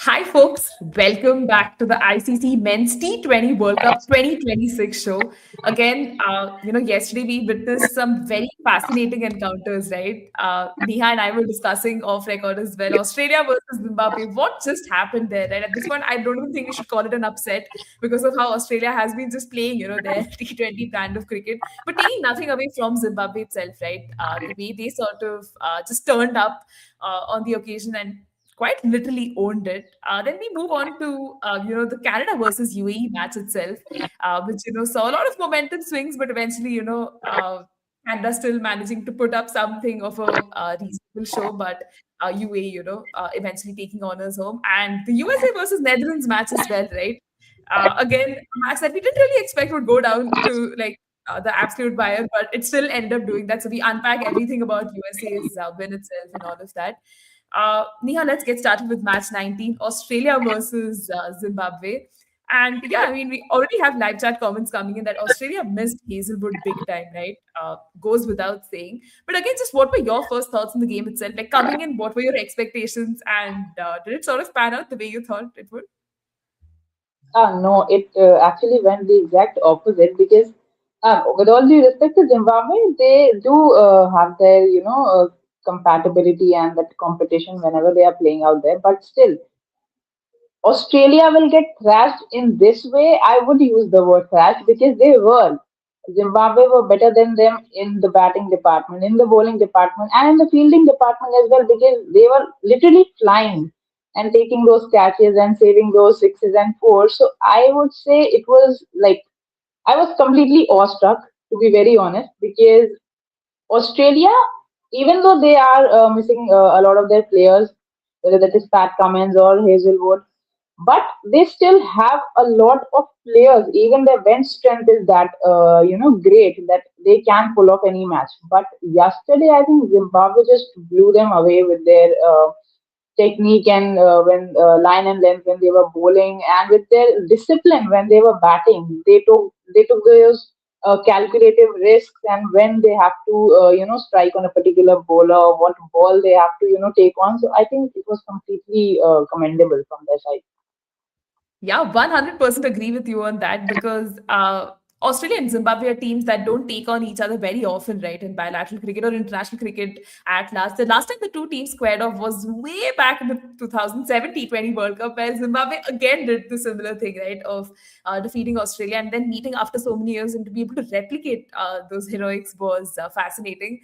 Hi, folks. Welcome back to the ICC Men's T20 World Cup 2026 show. Again, yesterday we witnessed some very fascinating encounters, right? Neha and I were discussing off record as well. Australia versus Zimbabwe. What just happened there, right? At this point, I don't even think we should call it an upset because of how Australia has been just playing, their T20 brand of cricket, but taking nothing away from Zimbabwe itself, right? The way they sort of just turned up on the occasion and quite literally owned it. Then we move on to the Canada versus UAE match itself, which saw a lot of momentum swings, but eventually Canada still managing to put up something of a reasonable show, but UAE eventually taking honors home, and the USA versus Netherlands match as well, right? Again, a match that we didn't really expect would go down to like. The absolute buyer, but it still ended up doing that. So we unpack everything about USA's win itself and all of that. Neha, let's get started with match 19, Australia versus Zimbabwe. And yeah, I mean, we already have live chat comments coming in that Australia missed Hazelwood big time, right? Goes without saying. But again, just what were your first thoughts on the game itself? Like coming in, what were your expectations? And did it sort of pan out the way you thought it would? No, it actually went the exact opposite because, with all due respect to Zimbabwe, they do have their, compatibility and that competition whenever they are playing out there. But still, Australia will get thrashed in this way. I would use the word thrash because they were. Zimbabwe were better than them in the batting department, in the bowling department, and in the fielding department as well because they were literally flying and taking those catches and saving those sixes and fours. So I would say it was like I was completely awestruck, to be very honest, because Australia, even though they are missing a lot of their players, whether that is Pat Cummins or Hazelwood, but they still have a lot of players. Even their bench strength is that great that they can pull off any match. But yesterday, I think Zimbabwe just blew them away with their technique and when line and length when they were bowling and with their discipline when they were batting. They took those calculative risks and when they have to strike on a particular bowler, what ball they have to take on. So I think it was completely commendable from their side. Yeah, 100% agree with you on that because Australia and Zimbabwe are teams that don't take on each other very often, right? In bilateral cricket or international cricket at last. The last time the two teams squared off was way back in the 2007 T20 World Cup, where Zimbabwe again did the similar thing, right? Of defeating Australia and then meeting after so many years and to be able to replicate those heroics was fascinating.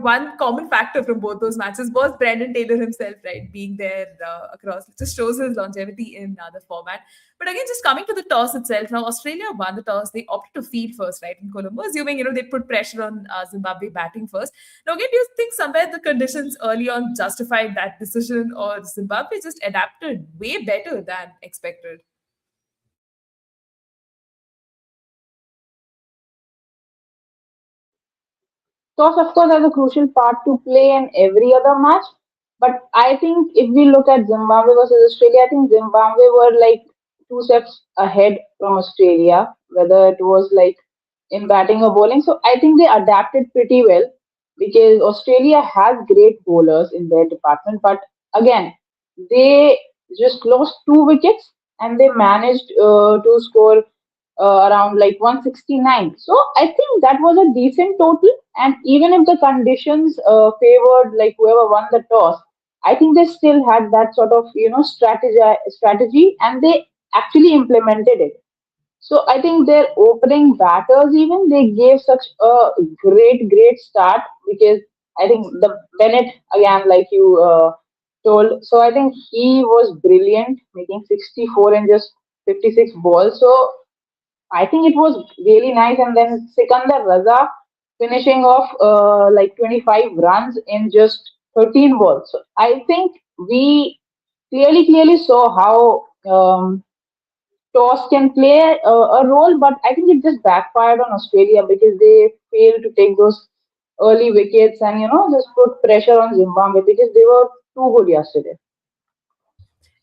One common factor from both those matches was Brendan Taylor himself, right, being there across. It just shows his longevity in the format. But again, just coming to the toss itself, now Australia won the toss. They opted to field first, right, in Colombo, assuming they put pressure on Zimbabwe batting first. Now, again, do you think somewhere the conditions early on justified that decision, or Zimbabwe just adapted way better than expected? Toss, of course, has a crucial part to play in every other match. But I think if we look at Zimbabwe versus Australia, I think Zimbabwe were like two steps ahead from Australia, whether it was like in batting or bowling. So I think they adapted pretty well because Australia has great bowlers in their department. But again, they just lost two wickets and they managed to score around like 169. So I think that was a decent total. And even if the conditions favored like whoever won the toss, I think they still had that sort of strategy, and they actually implemented it. So I think their opening batters even they gave such a great start because I think the Bennett again like you told. So I think he was brilliant, making 64 in just 56 balls. So I think it was really nice. And then Sikandar Raza finishing off like 25 runs in just 13 balls. So I think we clearly saw how toss can play a role, but I think it just backfired on Australia because they failed to take those early wickets and just put pressure on Zimbabwe because they were too good yesterday.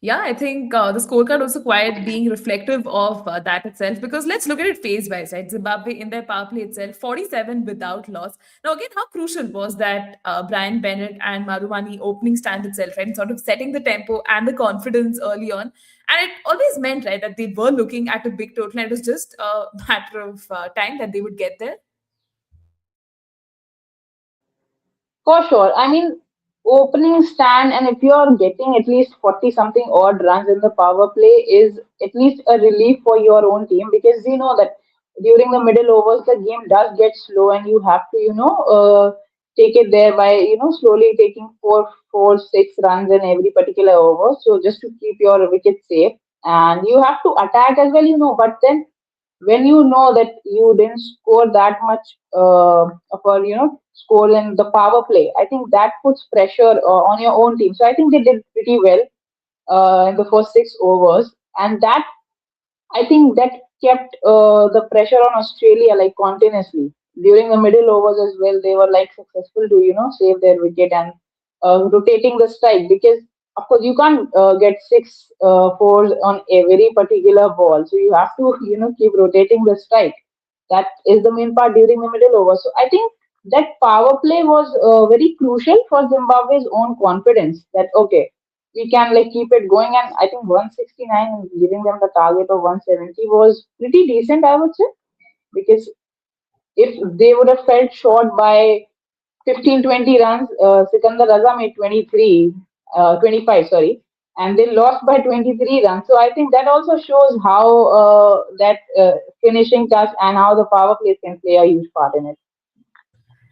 Yeah, I think the scorecard also quite being reflective of that itself, because let's look at it phase wise, right? Zimbabwe in their power play itself, 47 without loss. Now, again, how crucial was that Brian Bennett and Marumani opening stand itself, right? And sort of setting the tempo and the confidence early on. And it always meant, right, that they were looking at a big total, and it was just a matter of time that they would get there. For sure. I mean, opening stand, and if you are getting at least 40 something odd runs in the power play, is at least a relief for your own team, because you know that during the middle overs, the game does get slow, and you have to, take it there by, slowly taking four, 6 runs in every particular over. So just to keep your wicket safe. And you have to attack as well, but then when you know that you didn't score that much of a score in the power play, I think that puts pressure on your own team. So I think they did pretty well in the first 6 overs, and that, I think, that kept the pressure on Australia like continuously during the middle overs as well. They were like successful to save their wicket and rotating the strike, because of course you can't get six fours on every particular ball, so you have to keep rotating the strike. That is the main part during the middle over. So I think that power play was very crucial for Zimbabwe's own confidence. That okay, we can like keep it going, and I think 169, giving them the target of 170 was pretty decent, I would say, because if they would have felt short by 15, 20 runs, Sikandar Raza made 25, sorry, and they lost by 23 runs. So I think that also shows how that finishing touch and how the power play can play a huge part in it.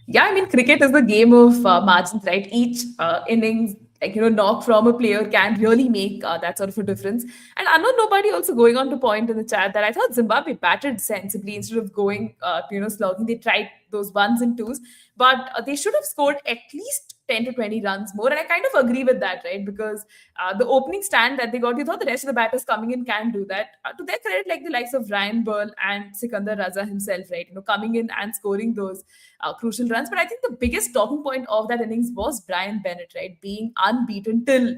Yeah, I mean, cricket is the game of margins, right? Each innings, like, knock from a player can really make that sort of a difference. And I know nobody also going on to point in the chat that I thought Zimbabwe batted sensibly instead of going, slogging. They tried those ones and twos, but they should have scored at least 10 to 20 runs more. And I kind of agree with that, right? Because the opening stand that they got, you thought the rest of the batters coming in can do that. To their credit, like the likes of Ryan Burl and Sikandar Raza himself, right? Coming in and scoring those crucial runs. But I think the biggest talking point of that innings was Brian Bennett, right? Being unbeaten till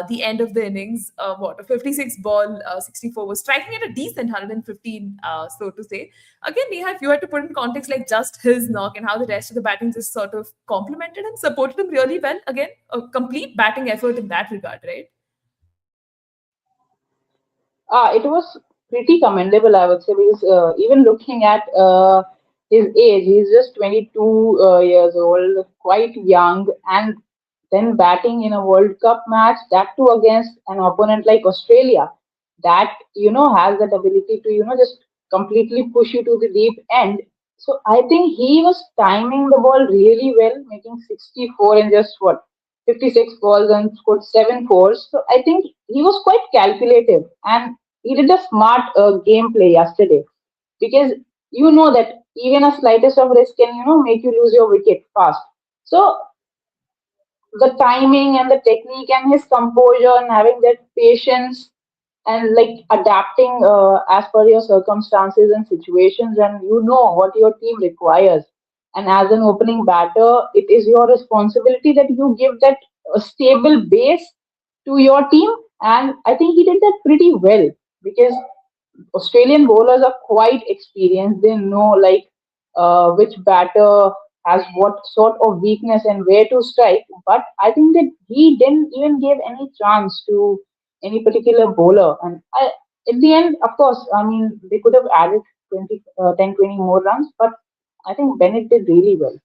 the end of the innings. A 56 ball, 64 was striking at a decent 115, so to say. Again, Neha, if you had to put in context like just his knock and how the rest of the batting just sort of complemented him, supported him really well. Again, a complete batting effort in that regard, right? It was pretty commendable, I would say, because even looking at his age, he's just 22 years old, quite young, and then batting in a World Cup match, that too against an opponent like Australia, that has that ability to just completely push you to the deep end. So I think he was timing the ball really well, making 64 in just what 56 balls and scored 7 fours. So I think he was quite calculative, and he did a smart gameplay yesterday, because you know that even a slightest of risk can make you lose your wicket fast. So the timing and the technique and his composure and having that patience and like adapting as per your circumstances and situations, and what your team requires, and as an opening batter it is your responsibility that you give that stable base to your team. And I think he did that pretty well, because Australian bowlers are quite experienced. They know like which batter has what sort of weakness and where to strike. But I think that he didn't even give any chance to any particular bowler. And at the end, of course, I mean, they could have added 10, 20 more runs, but I think Bennett did really well.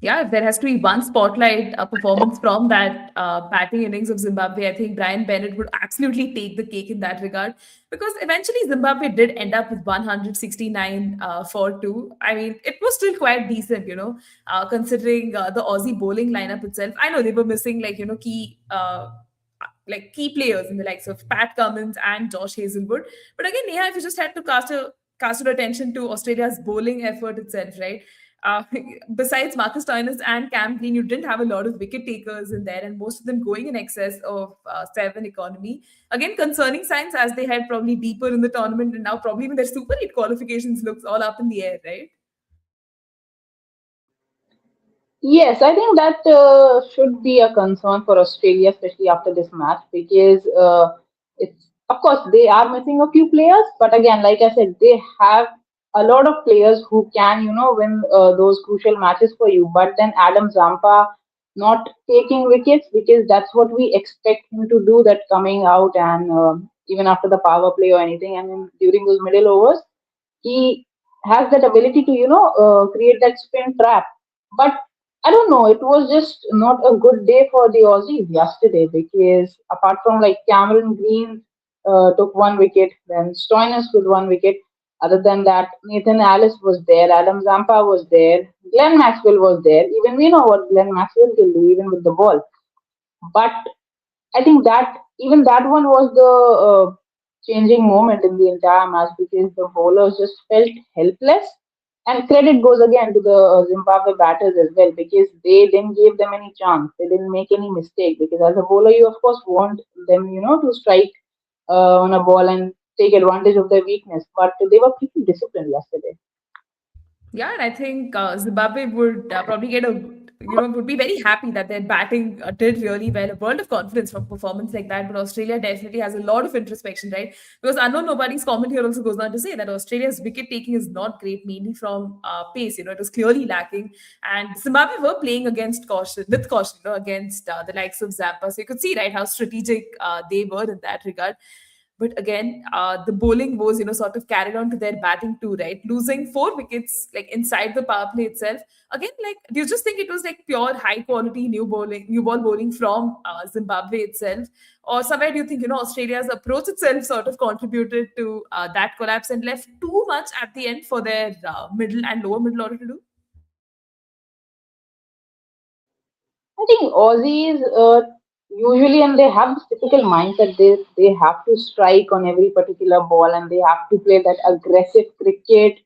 Yeah, if there has to be one spotlight performance from that batting innings of Zimbabwe, I think Brian Bennett would absolutely take the cake in that regard. Because eventually Zimbabwe did end up with 169 for two. I mean, it was still quite decent, considering the Aussie bowling lineup itself. I know they were missing key players in the likes of Pat Cummins and Josh Hazelwood. But again, Neha, if you just had to cast your attention to Australia's bowling effort itself, right? Uh, Besides Marcus Stoinis and Cam Green, you didn't have a lot of wicket takers in there, and most of them going in excess of 7 economy. Again, concerning signs as they head probably deeper in the tournament, and now probably even their Super 8 qualifications looks all up in the air, right? Yes, I think that should be a concern for Australia, especially after this match, because it's of course they are missing a few players, but again, like I said, they have a lot of players who can, win those crucial matches for you. But then Adam Zampa not taking wickets because that's what we expect him to do. That coming out and even after the power play or anything, and then during those middle overs, he has that ability to create that spin trap. But I don't know, it was just not a good day for the Aussies yesterday, because apart from like Cameron Green took one wicket, then Stoinis with one wicket. Other than that, Nathan Alice was there, Adam Zampa was there, Glenn Maxwell was there. Even we know what Glenn Maxwell can do even with the ball. But I think that even that one was the changing moment in the entire match, because the bowlers just felt helpless. And credit goes again to the Zimbabwe batters as well, because they didn't give them any chance. They didn't make any mistake, because as a bowler, you of course want them, to strike on a ball and take advantage of their weakness. But they were pretty disciplined yesterday. Yeah, and I think Zimbabwe would probably get would be very happy that their batting did really well. A world of confidence from performance like that. But Australia definitely has a lot of introspection, right? Because I know nobody's comment here also goes on to say that Australia's wicket taking is not great, mainly from pace. It was clearly lacking. And Zimbabwe were playing against caution, with caution, against the likes of Zampa. So you could see, right, how strategic they were in that regard. But again, the bowling was, sort of carried on to their batting too, right? Losing four wickets, like inside the power play itself. Again, like, do you just think it was like pure high quality new ball bowling from Zimbabwe itself? Or somewhere do you think, Australia's approach itself sort of contributed to that collapse and left too much at the end for their middle and lower middle order to do? I think Aussies usually, and they have this typical mindset, they have to strike on every particular ball, and they have to play that aggressive cricket.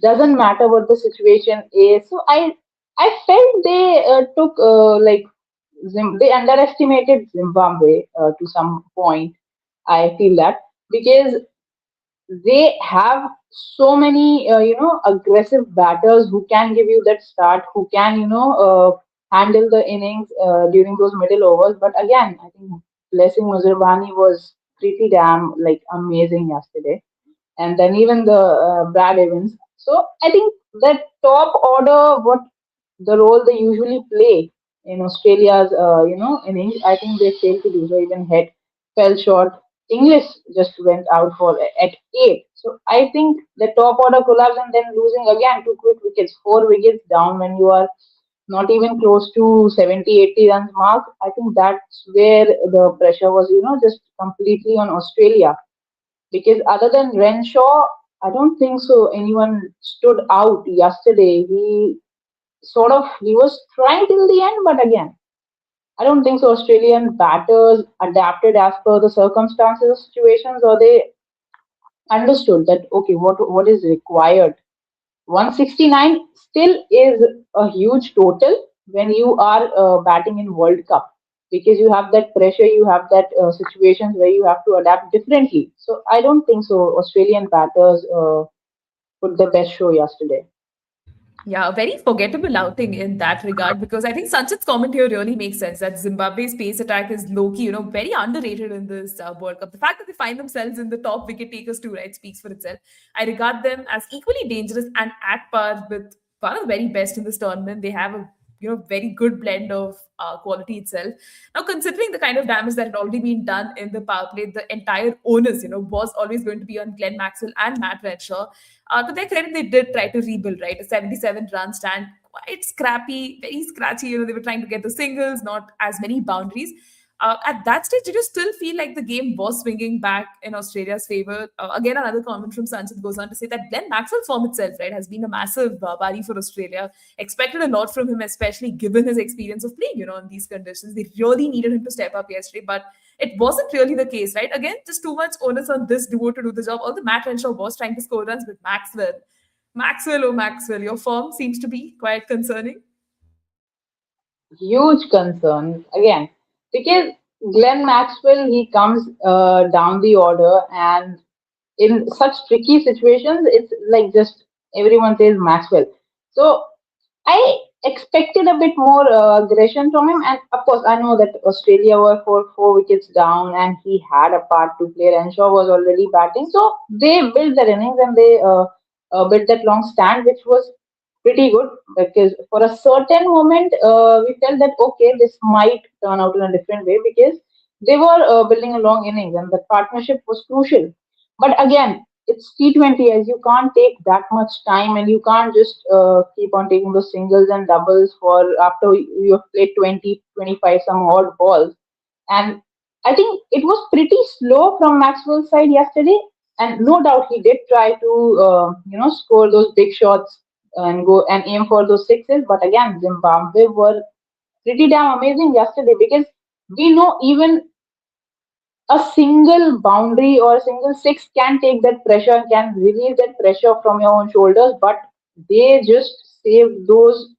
Doesn't matter what the situation is. So I felt they took they underestimated Zimbabwe to some point. I feel that, because they have so many aggressive batters who can give you that start, who can handle the innings during those middle overs. But again, I think Blessing Muzarabani was pretty damn like amazing yesterday, and then even the Brad Evans. So I think that top order, what the role they usually play in Australia's innings, I think they failed to do so. Even Head fell short. English just went out for at 8. So I think the top order collapsed, and then losing again two quick wickets, 4 wickets down when you are not even close to 70, 80 runs mark. I think that's where the pressure was, just completely on Australia, because other than Renshaw, I don't think so anyone stood out yesterday. He was trying till the end, but again, I don't think so. Australian batters adapted as per the circumstances, situations, or they understood that okay, what is required. 169 still is a huge total when you are batting in World Cup, because you have that pressure, you have that situations where you have to adapt differently. So I don't think so. Australian batters put the best show yesterday. Yeah, a very forgettable outing in that regard, because I think Sanchit's comment here really makes sense that Zimbabwe's pace attack is low key, very underrated in this World Cup. The fact that they find themselves in the top wicket takers too, right, speaks for itself. I regard them as equally dangerous and at par with one of the very best in this tournament. They have a very good blend of quality itself. Now, considering the kind of damage that had already been done in the power play, the entire onus, was always going to be on Glenn Maxwell and Matt Renshaw. To their credit, they did try to rebuild, right? A 77-run stand, quite scrappy, very scratchy. They were trying to get the singles, not as many boundaries. At that stage, did you still feel like the game was swinging back in Australia's favor? Again, another comment from Sanchit goes on to say that Glenn Maxwell's form itself, right, has been a massive worry for Australia. Expected a lot from him, especially given his experience of playing, in these conditions. They really needed him to step up yesterday, but it wasn't really the case, right? Again, just too much onus on this duo to do the job. Although Matt Renshaw was trying to score runs, but oh Maxwell, your form seems to be quite concerning. Huge concern again, because Glenn Maxwell, he comes down the order, and in such tricky situations, it's like just everyone says Maxwell. So I expected a bit more aggression from him. And of course, I know that Australia were four wickets down, and he had a part to play. And Shaw was already batting, so they built their innings and they built that long stand, which was pretty good because for a certain moment we felt that okay, this might turn out in a different way because they were building a long innings and the partnership was crucial. But again, it's T20, as you can't take that much time and you can't just keep on taking those singles and doubles for after you've played 20, 25 some odd balls. And I think it was pretty slow from Maxwell's side yesterday. And no doubt he did try to, score those big shots and go and aim for those sixes. But again, Zimbabwe were pretty damn amazing yesterday because we know even a single boundary or a single six can take that pressure, can release that pressure from your own shoulders, but they just saved those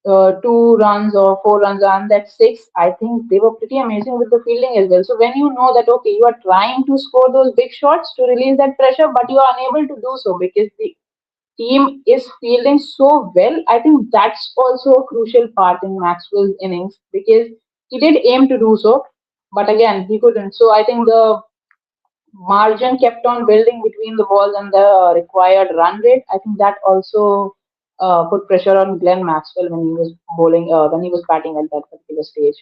2 runs or 4 runs and that six. I think they were pretty amazing with the fielding as well. So when you know that okay, you are trying to score those big shots to release that pressure, but you are unable to do so because the team is fielding so well. I think that's also a crucial part in Maxwell's innings because he did aim to do so, but again he couldn't. So I think the margin kept on building between the balls and the required run rate. I think that also put pressure on Glenn Maxwell when he was bowling, when he was batting at that particular stage.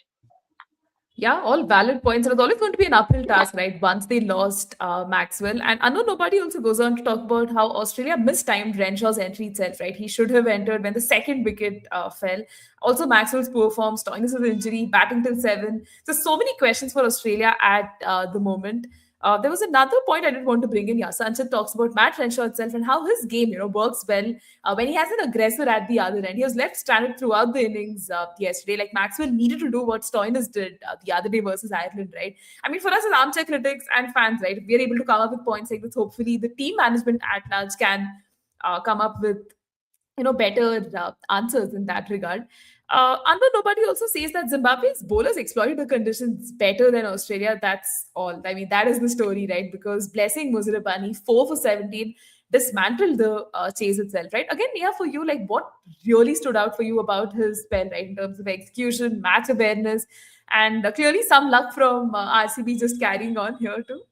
Yeah, all valid points. And it's always going to be an uphill task, right? Once they lost Maxwell. And I know nobody also goes on to talk about how Australia mistimed Renshaw's entry itself, right? He should have entered when the second wicket fell. Also, Maxwell's poor form, Stoinis' injury, batting till seven. So many questions for Australia at the moment. There was another point I did want to bring in. Yeah, Sanchit talks about Matt Renshaw itself and how his game, works well when he has an aggressor at the other end. He was left stranded throughout the innings yesterday. Like Maxwell needed to do what Stoinis did the other day versus Ireland, right? I mean, for us as armchair critics and fans, right, if we're able to come up with points like this, hopefully the team management at large can come up with better answers in that regard. And then nobody also says that Zimbabwe's bowlers exploited the conditions better than Australia. That's all. I mean, that is the story, right? Because Blessing Muzarabani, 4 for 17, dismantled the chase itself, right? Again, yeah, for you, like what really stood out for you about his spell, right? In terms of execution, match awareness, and clearly some luck from RCB just carrying on here too.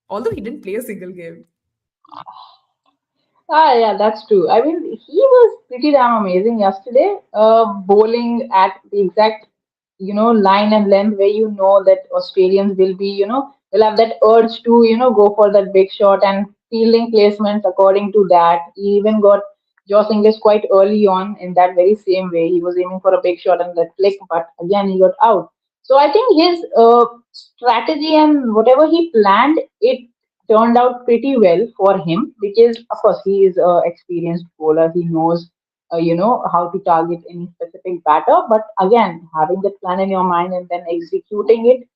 Although he didn't play a single game. Ah, yeah, that's true. I mean, he was pretty damn amazing yesterday. Bowling at the exact, line and length where you know that Australians will be, will have that urge to, go for that big shot and fielding placements according to that. He even got Josh Inglis quite early on in that very same way. He was aiming for a big shot and that flick, but again he got out. So I think his strategy and whatever he planned, it turned out pretty well for him because of course he is a experienced bowler. He knows how to target any specific batter, but again having that plan in your mind and then executing it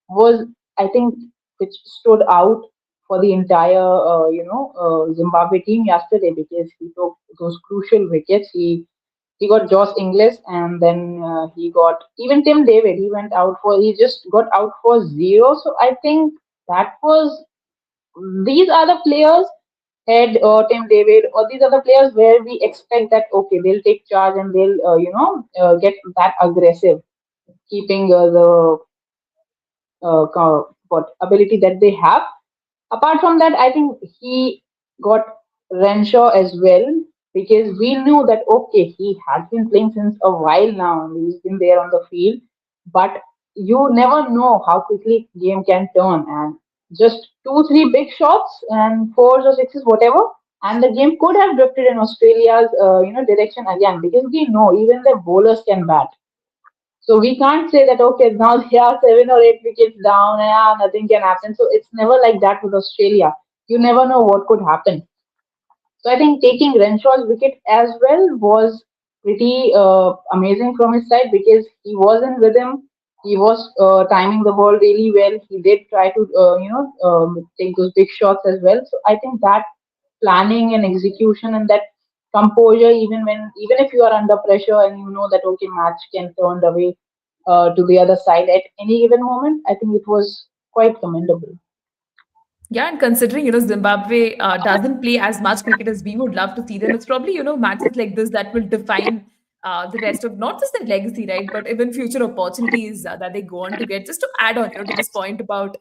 was, I think, which stood out for the entire Zimbabwe team yesterday because he took those crucial wickets. He got Josh Inglis and then he got even Tim David. He just got out for zero. So I think that was, these are the players, Head or Tim David, or these are the players where we expect that okay, they'll take charge and they'll get that aggressive, keeping the what ability that they have. Apart from that, I think he got Renshaw as well because we knew that okay, he has been playing since a while now and he's been there on the field, but you never know how quickly game can turn and just two, three big shots and fours or sixes, whatever, and the game could have drifted in Australia's direction again because we know even the bowlers can bat. So we can't say that okay, now they are 7 or 8 wickets down, and nothing can happen. So it's never like that with Australia. You never know what could happen. So I think taking Renshaw's wicket as well was pretty amazing from his side because he was in rhythm. He was timing the ball really well. He did try to take those big shots as well. So I think that planning and execution and that composure, even if you are under pressure and you know that okay, match can turn away to the other side at any given moment, I think it was quite commendable. Yeah, and considering Zimbabwe doesn't play as much cricket as we would love to see them, it's probably matches like this that will define the rest of not just their legacy, right, but even future opportunities that they go on to get. Just to add on, to this point about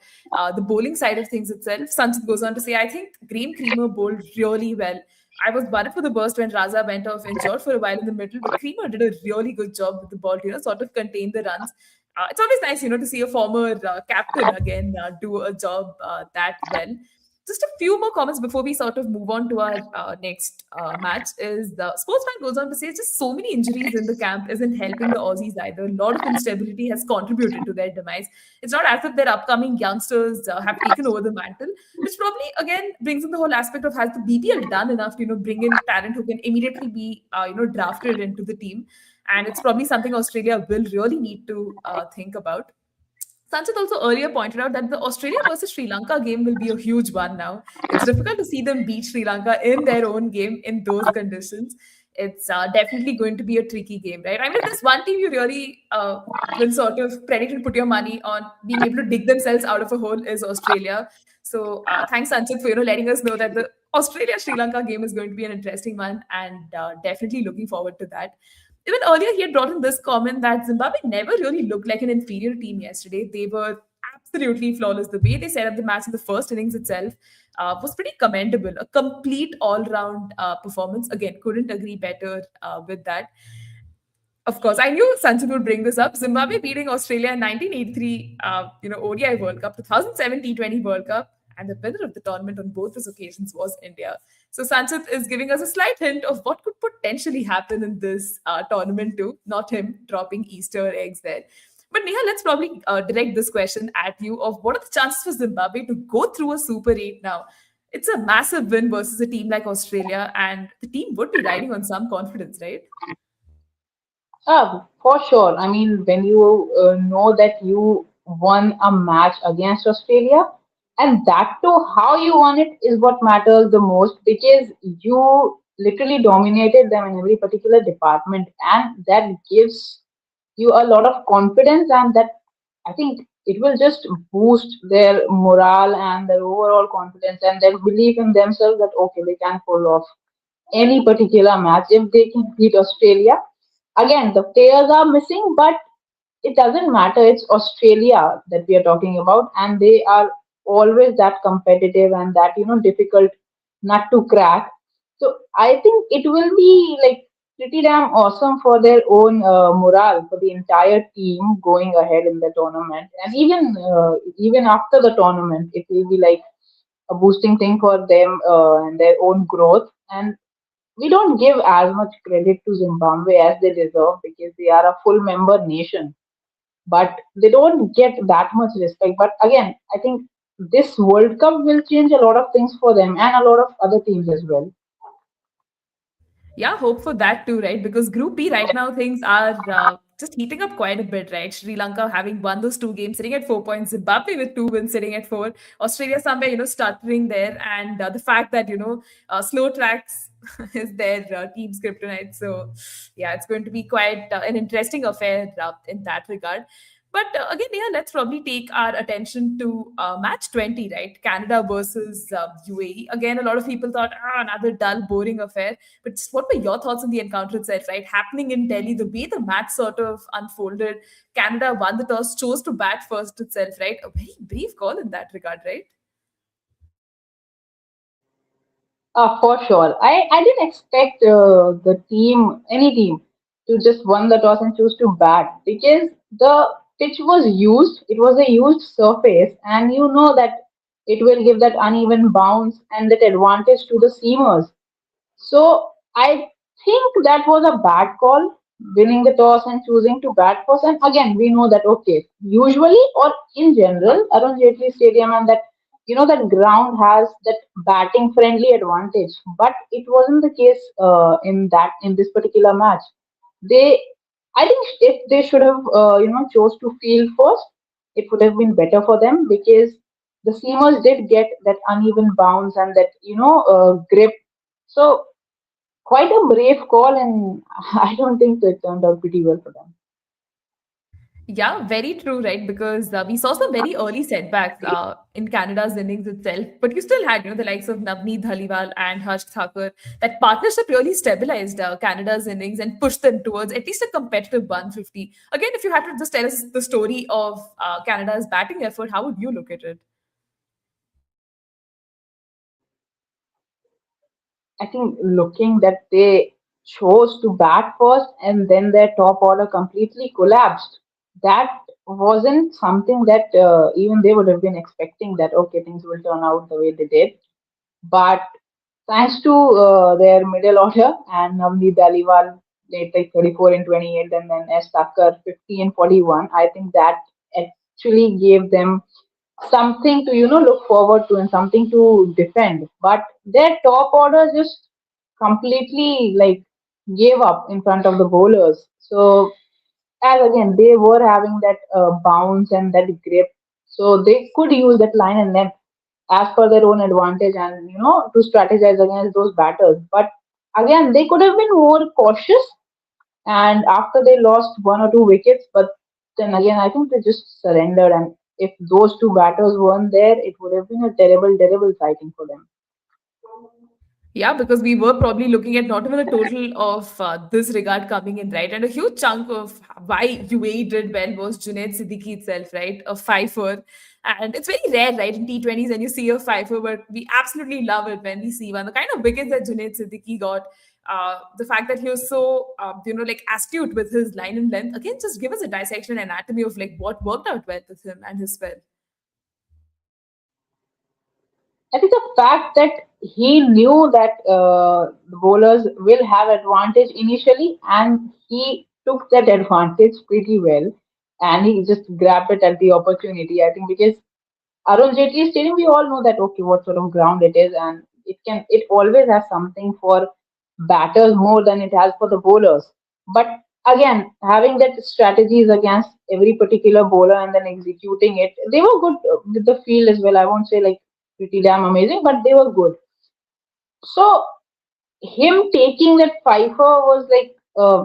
the bowling side of things itself, Sanchit goes on to say, I think Graham Creamer bowled really well. I was worried for the burst when Raza went off injured for a while in the middle, but Creamer did a really good job with the ball, sort of contain the runs. It's always nice, to see a former captain again do a job that well. Just a few more comments before we sort of move on to our next match is the sportsman goes on to say just so many injuries in the camp isn't helping the Aussies either. A lot of instability has contributed to their demise. It's not as if their upcoming youngsters have taken over the mantle, which probably again brings in the whole aspect of has the BPL done enough to bring in talent who can immediately be drafted into the team, and it's probably something Australia will really need to think about. Sanchit also earlier pointed out that the Australia versus Sri Lanka game will be a huge one now. It's difficult to see them beat Sri Lanka in their own game in those conditions. It's definitely going to be a tricky game, right? I mean, if there's one team you really will sort of predict and put your money on being able to dig themselves out of a hole is Australia. So thanks, Sanchit, for letting us know that the Australia Sri Lanka game is going to be an interesting one, and definitely looking forward to that. Even earlier, he had brought in this comment that Zimbabwe never really looked like an inferior team yesterday. They were absolutely flawless. The way they set up the match in the first innings itself was pretty commendable. A complete all-round performance. Again, couldn't agree better with that. Of course, I knew Sanchit would bring this up. Zimbabwe beating Australia in 1983, ODI World Cup, 2007 T20 World Cup, and the winner of the tournament on both those occasions was India. So Sanchit is giving us a slight hint of what could potentially happen in this tournament too. Not him dropping Easter eggs there. But Neha, let's probably direct this question at you of what are the chances for Zimbabwe to go through a Super 8 now? It's a massive win versus a team like Australia, and the team would be riding on some confidence, right? For sure. I mean, when you know that you won a match against Australia, and that too, how you won it is what matters the most because you literally dominated them in every particular department, and that gives you a lot of confidence, and that I think it will just boost their morale and their overall confidence and their belief in themselves that okay, they can pull off any particular match if they can beat Australia. Again, the players are missing, but it doesn't matter. It's Australia that we are talking about, and they are always that competitive and that difficult nut to crack. So I think it will be like pretty damn awesome for their own morale for the entire team going ahead in the tournament, and even after the tournament, it will be like a boosting thing for them and their own growth. And we don't give as much credit to Zimbabwe as they deserve because they are a full member nation, but they don't get that much respect. But again, I think this World Cup will change a lot of things for them and a lot of other teams as well. Yeah, hope for that too, right? Because Group B right now things are just heating up quite a bit, right? Sri Lanka having won those two games, sitting at 4 points. Zimbabwe with two wins, sitting at four. Australia somewhere, stuttering there, and the fact that slow tracks is their team's kryptonite. So, yeah, it's going to be quite an interesting affair in that regard. But again, yeah, let's probably take our attention to match 20, right? Canada versus UAE. Again, a lot of people thought, another dull, boring affair. But just what were your thoughts on the encounter itself, right? Happening in Delhi, the way the match sort of unfolded, Canada won the toss, chose to bat first itself, right? A very brief call in that regard, right? For sure. I didn't expect any team, to just won the toss and choose to bat because the pitch was used. It was a used surface, and you know that it will give that uneven bounce and that advantage to the seamers. So I think that was a bad call, winning the toss and choosing to bat first. And again, we know that okay, usually or in general, Arun Jaitley Stadium and that that ground has that batting friendly advantage. But it wasn't the case in this particular match. They, I think, if they should have chose to field first, it would have been better for them because the seamers did get that uneven bounce and that grip. So quite a brave call, and I don't think it turned out pretty well for them. Yeah, very true, right? Because we saw some very early setbacks in Canada's innings itself, but you still had, the likes of Navneet Dhaliwal and Harsh Thakur. That partnership really stabilized Canada's innings and pushed them towards at least a competitive 150. Again, if you had to just tell us the story of Canada's batting effort, how would you look at it? I think looking that they chose to bat first and then their top order completely collapsed. That wasn't something that even they would have been expecting that, okay, things will turn out the way they did. But thanks to their middle order and Navneet Daliwal made like 34 and 28, and then S. Thakur 50 and 41, I think that actually gave them something to look forward to and something to defend. But their top order just completely like gave up in front of the bowlers. So as again they were having that bounce and that grip, so they could use that line and then as per their own advantage and to strategize against those batters. But again they could have been more cautious, and after they lost one or two wickets, but then again I think they just surrendered, and if those two batters weren't there it would have been a terrible sighting for them. Yeah, because we were probably looking at not even a total of this regard coming in, right? And a huge chunk of why UAE did well was Junaid Siddique itself, right? A fifer. And it's very rare, right, in T20s when you see a fifer, but we absolutely love it when we see one. The kind of wickets that Junaid Siddique got, the fact that he was so, like astute with his line and length, again, just give us a dissection anatomy of like what worked out well with him and his spell. I think the fact that he knew that the bowlers will have advantage initially, and he took that advantage pretty well, and he just grabbed it at the opportunity. I think because Arun Jaitley Stadium, we all know that okay, what sort of ground it is, and it always has something for batters more than it has for the bowlers. But again, having that strategies against every particular bowler and then executing it, they were good with the field as well. I won't say like pretty damn amazing, but they were good. So him taking that fifer was like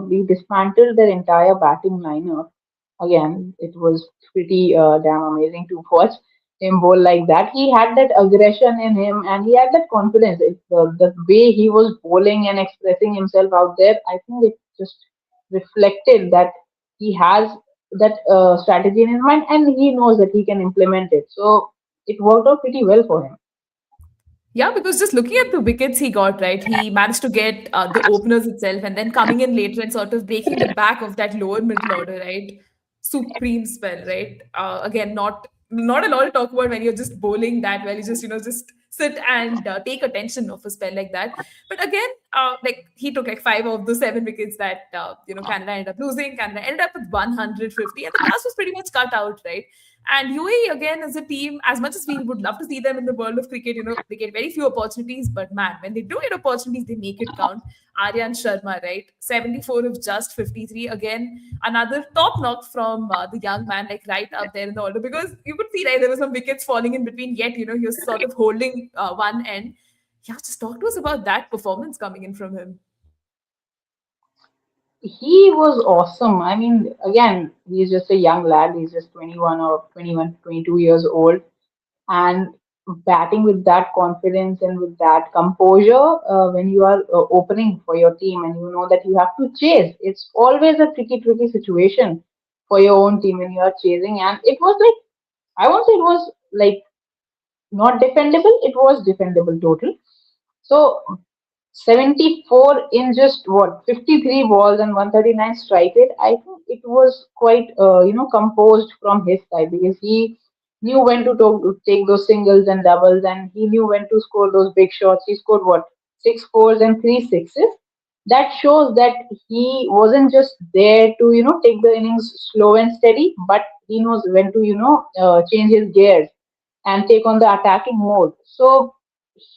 we dismantled their entire batting lineup. Again, it was pretty damn amazing to watch him bowl like that. He had that aggression in him and he had that confidence. The way he was bowling and expressing himself out there, I think it just reflected that he has that strategy in his mind and he knows that he can implement it. So it worked out pretty well for him. Yeah, because just looking at the wickets he got, right, he managed to get the openers itself and then coming in later and sort of breaking the back of that lower middle order, right? Supreme spell, right? Again, not a lot to talk about when you're just bowling that well. You just, just sit and take attention of a spell like that. But again, like he took like five of the seven wickets that, Canada ended up losing. Canada ended up with 150 and the grass was pretty much cut out, right? And UAE again is a team, as much as we would love to see them in the world of cricket, they get very few opportunities, but man, when they do get opportunities, they make it count. Aryansh Sharma, right? 74 of just 53. Again, another top knock from the young man, like right up there in the order, because you could see, right, there were some wickets falling in between, yet, he was sort of holding one end. Yeah, just talk to us about that performance coming in from him. He was awesome. I mean, again, he's just a young lad. He's just 21 or 21, 22 years old. And batting with that confidence and with that composure when you are opening for your team and you know that you have to chase. It's always a tricky situation for your own team when you are chasing. And it was like, I won't say it was like not defendable, it was defendable total. So 74 in just what 53 balls and 139 strike rate. I think it was quite composed from his side because he knew when to take those singles and doubles and he knew when to score those big shots. He scored what, six fours and three sixes. That shows that he wasn't just there to take the innings slow and steady, but he knows when to change his gears and take on the attacking mode. So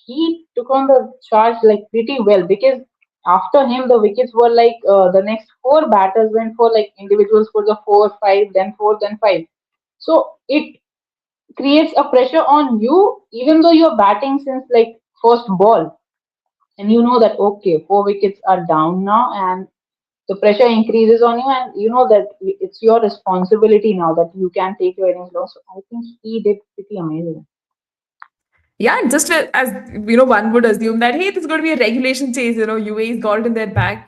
he took on the charge like pretty well because after him the wickets were like the next four batters went for like individuals for the four, five, then four, then five. So it creates a pressure on you even though you're batting since like first ball and you know that okay, four wickets are down now and the pressure increases on you, and you know that it's your responsibility now that you can take your innings loss. So I think he did pretty amazing. Yeah, and just as one would assume that hey, this is going to be a regulation chase. UAE's got it in their bag.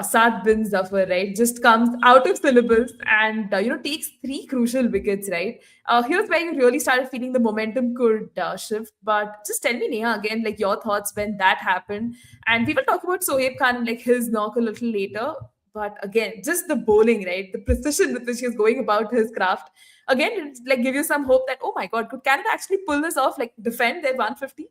Saad bin Zafar, right, just comes out of syllabus and takes three crucial wickets, right. Here's where you really started feeling the momentum could shift. But just tell me, Neha, again, like your thoughts when that happened. And we will talk about Sohaib Khan and like his knock a little later. But again, just the bowling, right, the precision with which he's going about his craft again, it's like give you some hope that oh my god, could Canada actually pull this off, like defend their 150?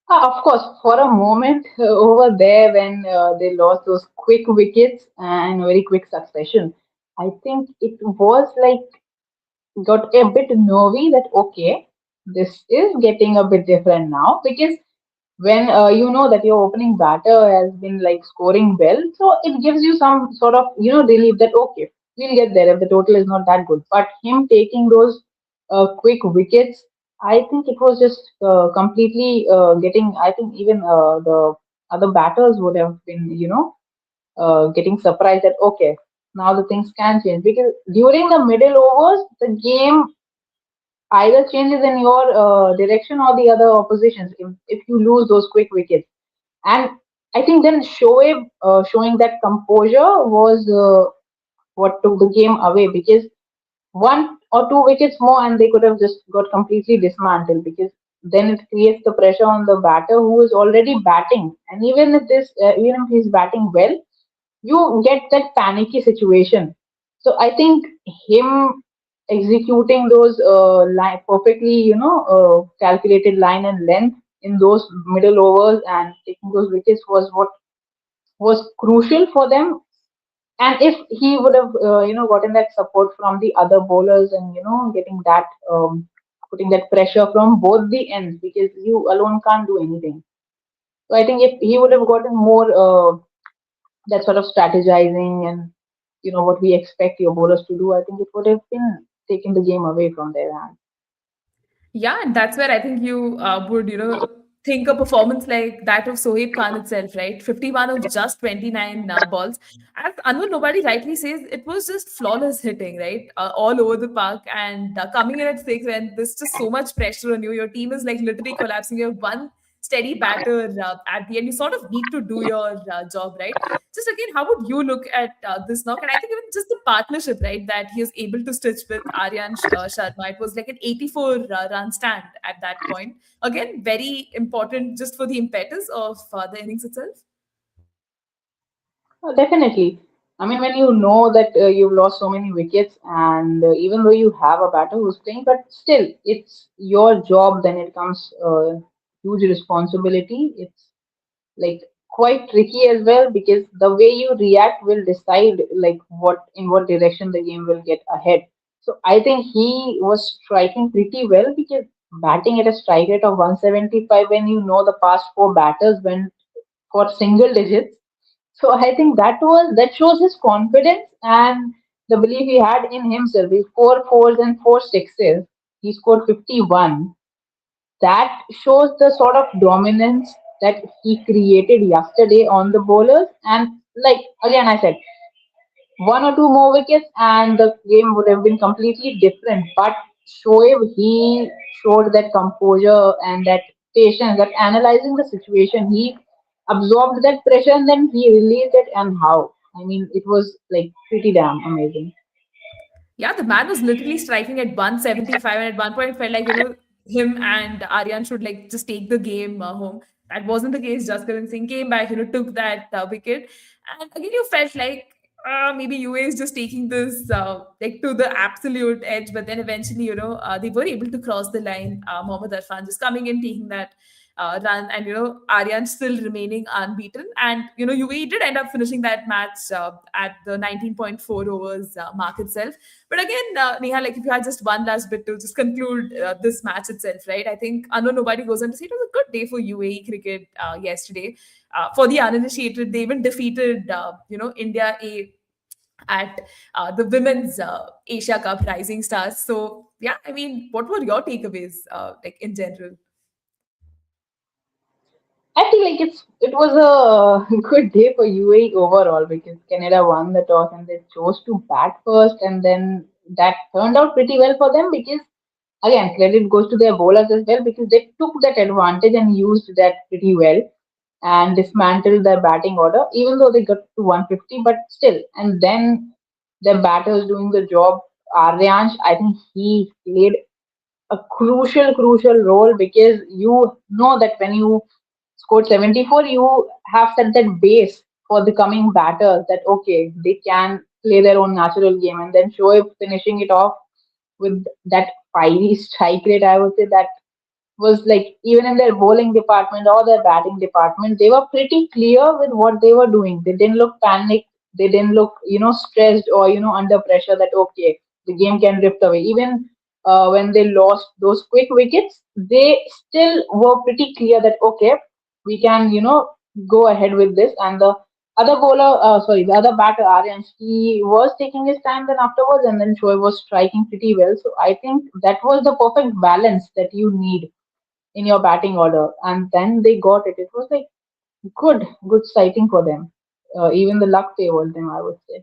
Of course, for a moment over there when they lost those quick wickets and very quick succession, I think it was like got a bit nervy that okay, this is getting a bit different now because when you know that your opening batter has been like scoring well, so it gives you some sort of relief that okay, we'll get there if the total is not that good. But him taking those quick wickets, I think it was just completely getting. I think even the other batters would have been getting surprised that okay, now the things can change because during the middle overs the game either changes in your direction or the other oppositions if you lose those quick wickets. And I think then Shoaib showing that composure was what took the game away because one or two wickets more and they could have just got completely dismantled because then it creates the pressure on the batter who is already batting. And even if he's batting well, you get that panicky situation. So I think him executing those perfectly, calculated line and length in those middle overs and taking those wickets was what was crucial for them. And if he would have, gotten that support from the other bowlers and getting that, putting that pressure from both the ends because you alone can't do anything. So I think if he would have gotten more that sort of strategizing and what we expect your bowlers to do, I think it would have been taking the game away from their hands. Yeah, and that's where I think you would, think a performance like that of Sohaib Khan itself, right? 51 of just 29 balls. As Anwar, nobody rightly says, it was just flawless hitting, right? All over the park and coming in at six when there's just so much pressure on you. Your team is like literally collapsing. You have one steady batter at the end. You sort of need to do your job, right? Just again, how would you look at this knock? And I think even just the partnership, right, that he is able to stitch with Aryansh Sharma. It was like an 84 run stand at that point. Again, very important just for the impetus of the innings itself. Definitely. I mean, when you know that you've lost so many wickets, and even though you have a batter who's playing, but still, it's your job. Then it comes huge responsibility. It's like quite tricky as well because the way you react will decide like what in what direction the game will get ahead. So I think he was striking pretty well because batting at a strike rate of 175 when you know the past four batters went for single digits. So I think that shows his confidence and the belief he had in himself. He four fours and four sixes. He scored 51. That shows the sort of dominance that he created yesterday on the bowlers. And like again, I said one or two more wickets and the game would have been completely different. But Shoaib, he showed that composure and that patience, that analyzing the situation. He absorbed that pressure and then he released it. And how? I mean, it was like pretty damn amazing. Yeah, the man was literally striking at 175, and at one point felt like, him and Aryan should like just take the game home. That wasn't the case. Jaskaran Singh came back, took that wicket. And again, you felt like maybe UA is just taking this like to the absolute edge. But then eventually, they were able to cross the line. Mohammad Irfan just coming in, taking that run, and Aryan still remaining unbeaten. And UAE did end up finishing that match at the 19.4 overs mark itself. But again, Neha, like if you had just one last bit to just conclude this match itself, right? I think I know nobody goes on to say it was a good day for UAE cricket yesterday. For the uninitiated, they even defeated India A at the women's Asia Cup Rising Stars. So yeah, I mean, what were your takeaways like in general? I feel like it was a good day for UAE overall because Canada won the toss and they chose to bat first, and then that turned out pretty well for them because again credit goes to their bowlers as well because they took that advantage and used that pretty well and dismantled their batting order even though they got to 150, but still, and then their batters doing the job. Aryansh, I think he played a crucial role because you know that when you scored 74, you have set that base for the coming batters that okay, they can play their own natural game, and then Shoaib finishing it off with that fiery strike rate, I would say that was like even in their bowling department or their batting department, they were pretty clear with what they were doing. They didn't look panicked. They didn't look, stressed or under pressure that okay, the game can drift away. Even when they lost those quick wickets, they still were pretty clear that okay, we can, go ahead with this. And the the other batter, Aryansh, he was taking his time then afterwards, and then Shoaib was striking pretty well. So I think that was the perfect balance that you need in your batting order, and then they got it. It was like good sighting for them. Even the luck favored them, I would say.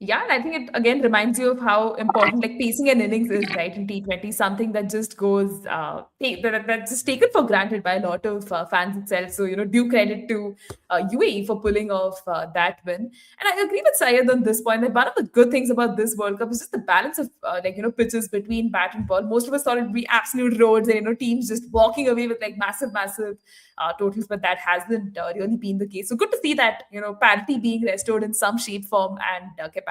Yeah, and I think it again reminds you of how important like pacing an innings is, right? In T20, something that just goes that's just taken for granted by a lot of fans itself. So due credit to UAE for pulling off that win. And I agree with Syed on this point that one of the good things about this World Cup is just the balance of pitches between bat and ball. Most of us thought it'd be absolute roads and teams just walking away with like massive totals, but that hasn't really been the case. So good to see that parity being restored in some shape, form, and capacity.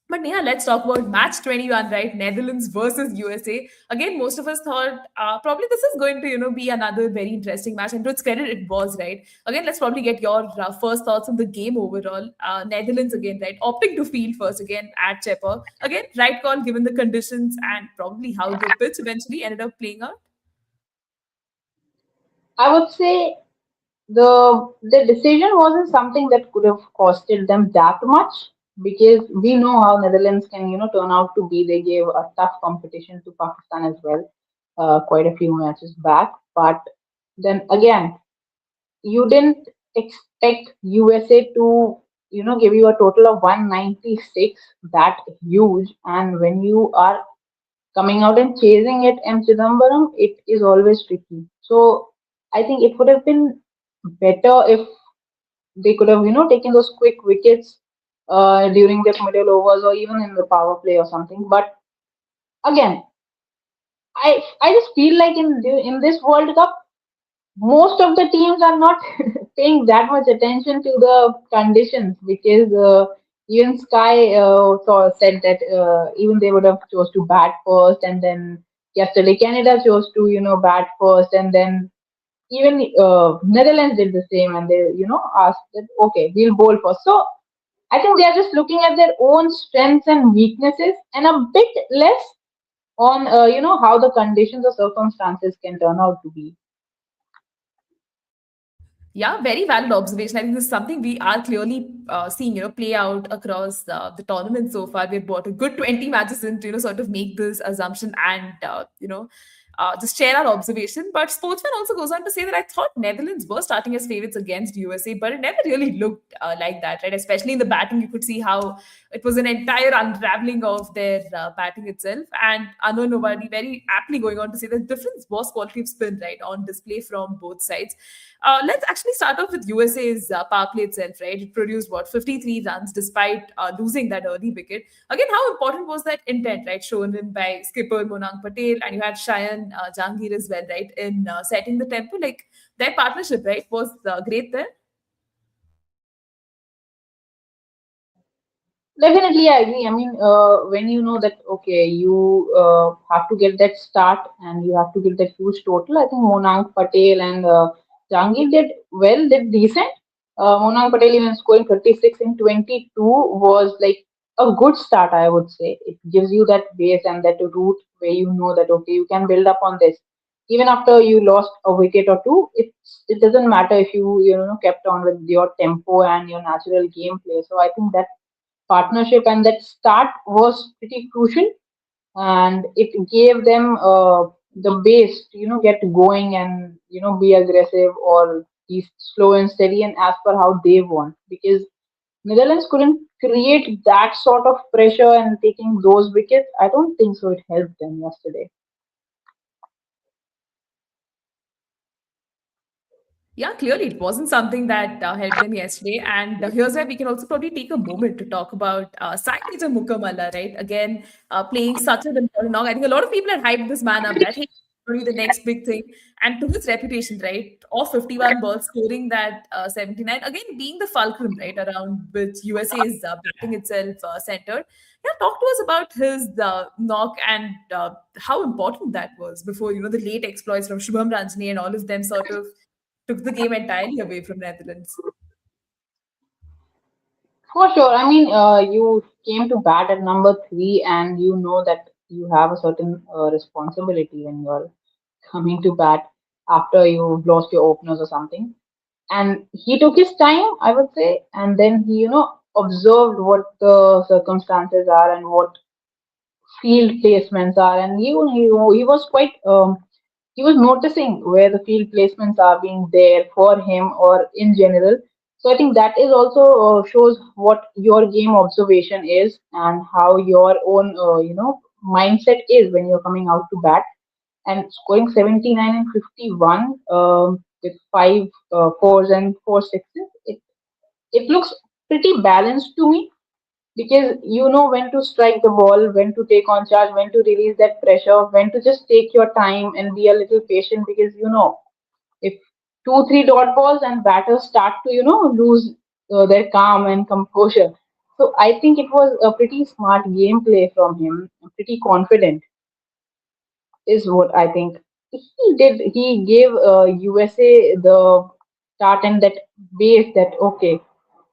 But Neha, let's talk about match 21, right? Netherlands versus USA. Again, most of us thought probably this is going to be another very interesting match, and to its credit, it was, right. Again, let's probably get your first thoughts on the game overall. Netherlands again, right, opting to field first again at Chepper. Again, right call given the conditions and probably how the pitch eventually ended up playing out. I would say the decision wasn't something that could have costed them that much because we know how Netherlands can turn out to be. They gave a tough competition to Pakistan as well, quite a few matches back. But then again, you didn't expect USA to give you a total of 196, that huge. And when you are coming out and chasing it in Chidambaram, it is always tricky. So I think it would have been better if they could have taken those quick wickets during the middle overs or even in the power play or something. But again, I just feel like in this World Cup, most of the teams are not paying that much attention to the conditions because even Sky said that even they would have chose to bat first, and then yesterday Canada chose to bat first, and then even Netherlands did the same, and they asked that okay, we'll bowl first. So I think they are just looking at their own strengths and weaknesses and a bit less on how the conditions or circumstances can turn out to be. Yeah, very valid observation. I think this is something we are clearly seeing, play out across the tournament so far. We've bought a good 20 matches in to, sort of make this assumption and, just share our observation. But Sportsman also goes on to say that I thought Netherlands were starting as favorites against USA, but it never really looked like that, right? Especially in the batting, you could see how it was an entire unraveling of their batting itself. And Anu Nobody very aptly going on to say the difference was quality of spin, right, on display from both sides. Let's actually start off with USA's power play itself, right? It produced what 53 runs despite losing that early wicket. Again, how important was that intent, right? Shown in by skipper Monang Patel, and you had Shayan Jahangir as well, right? In setting the tempo, like their partnership, right, was great there. Definitely, I agree. I mean, when you know that, okay, you have to get that start and you have to get that huge total, I think Monang Patel and Jahangir did well, did decent. Monang Patel even scoring 36 in 22 was like a good start, I would say. It gives you that base and that route where you know that, okay, you can build up on this. Even after you lost a wicket or two, it doesn't matter if you kept on with your tempo and your natural gameplay. So I think that partnership and that start was pretty crucial, and it gave them the base to get going and be aggressive or be slow and steady and as per how they want, because Netherlands couldn't create that sort of pressure and taking those wickets. I don't think so. It helped them yesterday. Yeah, clearly it wasn't something that helped them yesterday. And here's where we can also probably take a moment to talk about Saeed Mukamala, right? Again, playing such an important knock. I think a lot of people had hyped this man up that, hey, only the next big thing. And to his reputation, right? Off 51 balls, scoring that 79. Again, being the fulcrum, right? Around which USA is batting itself centered. Yeah, talk to us about his knock and how important that was before, the late exploits from Shubham Ranjani and all of them sort of took the game entirely away from Netherlands. For sure. I mean, you came to bat at number three, and you know that you have a certain responsibility when you're coming to bat after you've lost your openers or something. And he took his time, I would say, and then he, observed what the circumstances are and what field placements are, and he was quite he was noticing where the field placements are being there for him or in general. So I think that is also shows what your game observation is and how your own mindset is when you're coming out to bat, and scoring 79 and 51 with five fours and four sixes. It looks pretty balanced to me, because you know when to strike the ball, when to take on charge, when to release that pressure, when to just take your time and be a little patient, because if two, three dot balls and batters start to lose their calm and composure. So I think it was a pretty smart gameplay from him, pretty confident is what I think he did. He gave USA the start and that base that okay,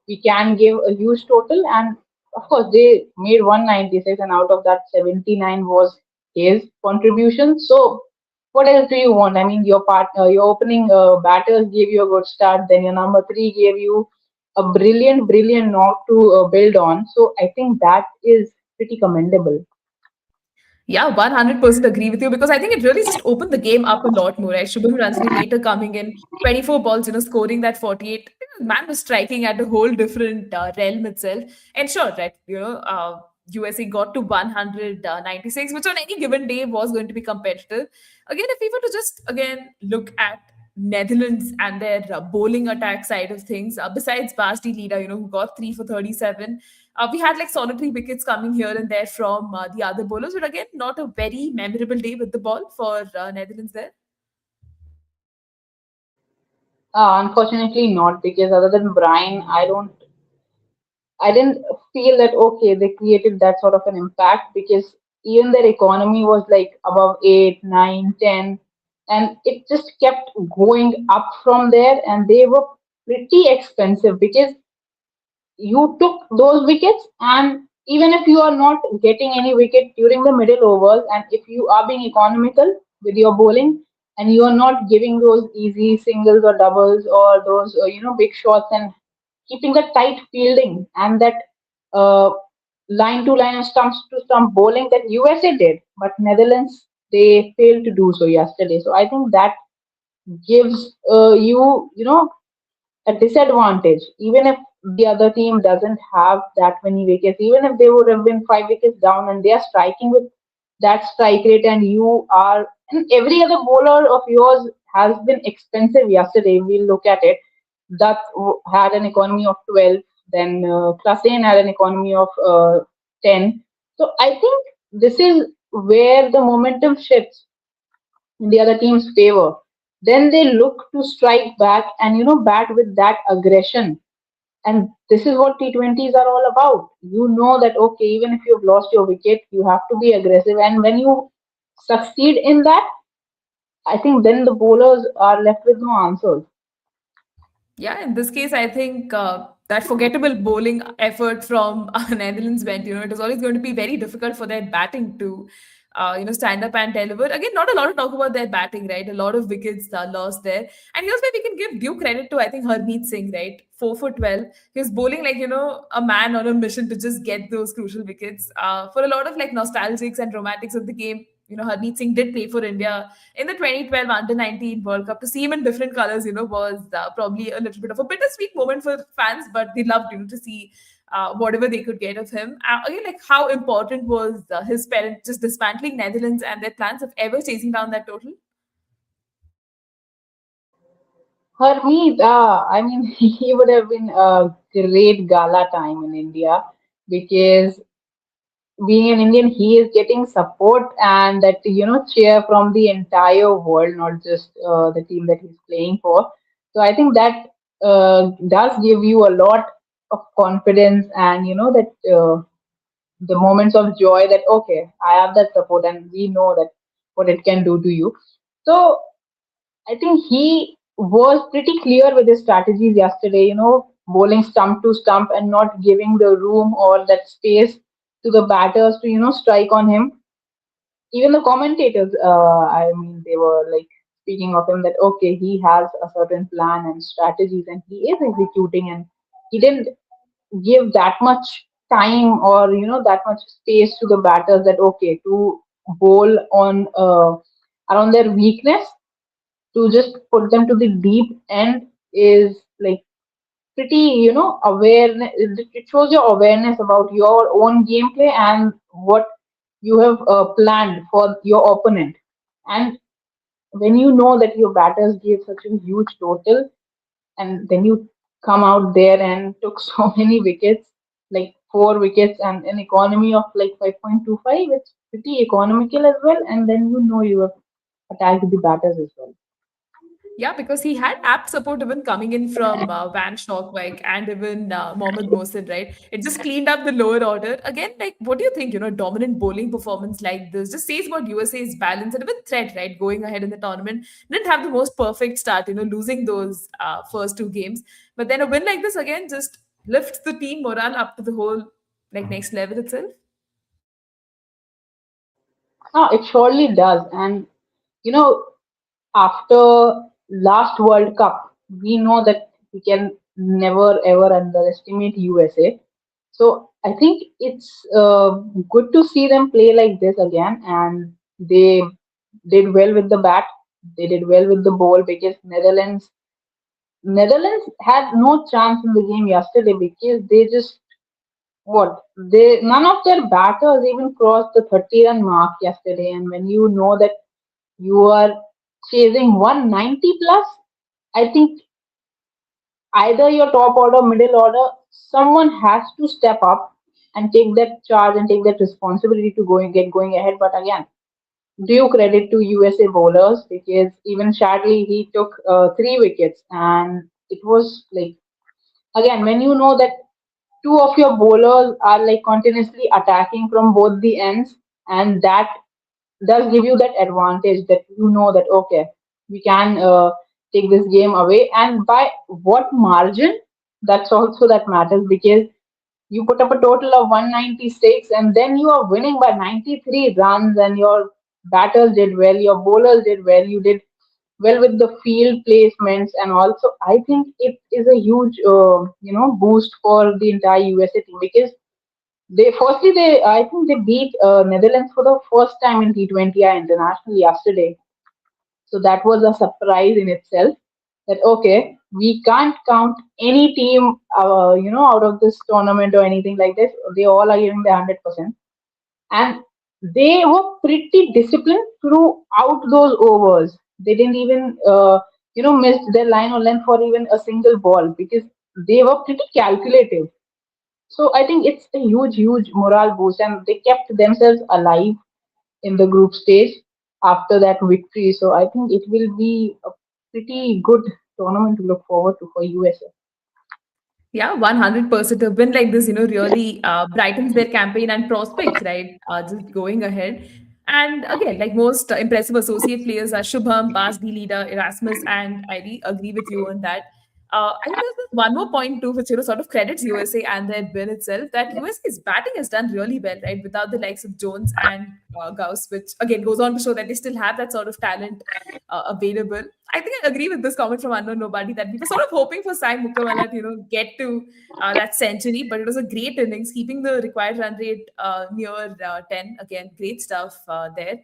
we can give a huge total, and of course they made 196, and out of that 79 was his contribution. So what else do you want? I mean, your opening batters gave you a good start, then your number three gave you a brilliant knock to build on. So I think that is pretty commendable. Yeah, 100% agree with you because I think it really just opened the game up a lot more. Right? Shubham Ranjani later coming in, 24 balls, scoring that 48. Man was striking at a whole different realm itself. And sure, right, USA got to 196, which on any given day was going to be competitive. Again, if we were to just again look at Netherlands and their bowling attack side of things, besides Basti Leader, who got 3 for 37, we had like solitary wickets coming here and there from the other bowlers, but again, not a very memorable day with the ball for Netherlands there. Unfortunately, not, because other than Brian, I didn't feel that okay, they created that sort of an impact, because even their economy was like above 8, 9, 10, and it just kept going up from there, and they were pretty expensive because you took those wickets, and even if you are not getting any wicket during the middle overs, and if you are being economical with your bowling and you are not giving those easy singles or doubles or those big shots and keeping the tight fielding and that uh, line to line and stumps to stump bowling that USA did, but Netherlands, they failed to do so yesterday. So I think that gives you a disadvantage, even if the other team doesn't have that many wickets, even if they would have been 5 wickets down and they are striking with that strike rate, and you are, and every other bowler of yours has been expensive yesterday. We'll look at it. Dutt had an economy of 12, then Klasen had an economy of 10. So I think this is where the momentum shifts in the other team's favor. Then they look to strike back and bat with that aggression. And this is what T20s are all about. You know that okay, even if you've lost your wicket, you have to be aggressive. And when you succeed in that, I think then the bowlers are left with no answers. Yeah, in this case, I think that forgettable bowling effort from Netherlands went, it was always going to be very difficult for their batting to, stand up and deliver. Again, not a lot to talk about their batting, right? A lot of wickets lost there. And here's where we can give due credit to, I think, Harmeet Singh, right? 4 for 12. He was bowling like, a man on a mission to just get those crucial wickets. For a lot of like nostalgics and romantics of the game, Harmeet Singh did play for India in the 2012 Under-19 World Cup. To see him in different colors, was probably a little bit of a bittersweet moment for fans, but they loved, to see whatever they could get of him. Again, like how important was his parent just dismantling Netherlands and their plans of ever chasing down that total? Harmeet, I mean, he would have been a great gala time in India because being an Indian, he is getting support and that cheer from the entire world, not just the team that he's playing for. So I think that does give you a lot of confidence, and that the moments of joy that okay, I have that support, and we know that what it can do to you. So I think he was pretty clear with his strategies yesterday, bowling stump to stump and not giving the room or that space to the batters to, strike on him. Even the commentators, I mean, they were like speaking of him that, okay, he has a certain plan and strategies and he is executing, and he didn't give that much time or, that much space to the batters that, okay, to bowl on around their weakness, to just put them to the deep end is like pretty awareness. It shows your awareness about your own gameplay and what you have planned for your opponent. And when you know that your batters gave such a huge total, and then you come out there and took so many wickets, like 4 wickets and an economy of like 5.25, it's pretty economical as well, and then you have attacked the batters as well. Yeah, because he had apt support even coming in from Van Stockwijk and even Mohammad Mohsin, right? It just cleaned up the lower order. Again, like, what do you think, dominant bowling performance like this just says about USA's balance and even threat, right? Going ahead in the tournament. Didn't have the most perfect start, losing those first two games. But then a win like this, again, just lifts the team morale up to the whole, like, next level itself. Ah, it surely does. And you know, after last World Cup, we know that we can never ever underestimate USA. So I think it's good to see them play like this again, and they did well with the bat. They did well with the ball because Netherlands had no chance in the game yesterday because they just what they none of their batters even crossed the 30-run mark yesterday. And when you know that you are chasing 190 plus, I think either your top order, middle order, someone has to step up and take that charge and take that responsibility to get going ahead. But again, due credit to USA bowlers because even Shadley, he took 3 wickets, and it was like again when you know that two of your bowlers are like continuously attacking from both the ends, and that does give you that advantage that you know that okay, we can take this game away, and by what margin, that's also that matters because you put up a total of 196 and then you are winning by 93 runs, and your batters did well, your bowlers did well, you did well with the field placements, and also I think it is a huge boost for the entire USA team because they I think they beat Netherlands for the first time in T20I international yesterday. So that was a surprise in itself. That okay, we can't count any team out of this tournament or anything like this. They all are giving their 100%, and they were pretty disciplined throughout those overs. They didn't even miss their line or length for even a single ball because they were pretty calculative. So I think it's a huge morale boost, and they kept themselves alive in the group stage after that victory. So I think it will be a pretty good tournament to look forward to for USA. Yeah, 100%. A win like this, really brightens their campaign and prospects, right? Just going ahead. And again, like most impressive associate players are Shubham, Bas, the leader, Erasmus, and I agree with you on that. I think there's this one more point too, which sort of credits USA and their win itself. That USA's batting has done really well, right? Without the likes of Jones and Gauss, which again goes on to show that they still have that sort of talent available. I think I agree with this comment from Unknown Nobody that we were sort of hoping for Sai Mukkamala to get to that century, but it was a great innings, keeping the required run rate near 10. Again, great stuff there.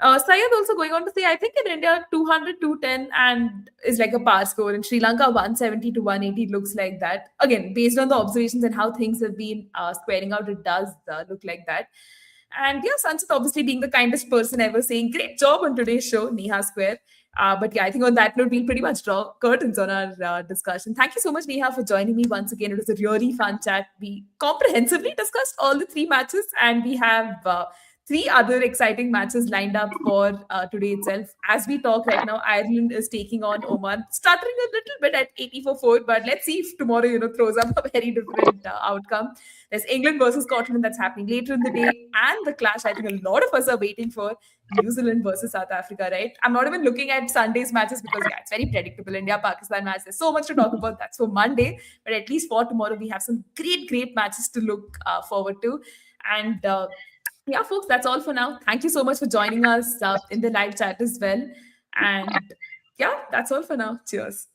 Syed also going on to say, I think in India, 200, 210 and is like a par score. In Sri Lanka, 170 to 180 looks like that. Again, based on the observations and how things have been squaring out, it does look like that. And yeah, Sanchit obviously being the kindest person ever, saying, great job on today's show, Neha Square. But yeah, I think on that note, we'll pretty much draw curtains on our discussion. Thank you so much, Neha, for joining me once again. It was a really fun chat. We comprehensively discussed all the three matches, and we have three other exciting matches lined up for today itself. As we talk right now, Ireland is taking on Oman, stuttering a little bit at 84-4, but let's see if tomorrow, throws up a very different outcome. There's England versus Scotland that's happening later in the day, and the clash I think a lot of us are waiting for, New Zealand versus South Africa, right? I'm not even looking at Sunday's matches because, yeah, it's very predictable. India Pakistan match. There's so much to talk about. That's for Monday. But at least for tomorrow, we have some great, great matches to look forward to. And yeah, folks, that's all for now. Thank you so much for joining us in the live chat as well. And yeah, that's all for now. Cheers.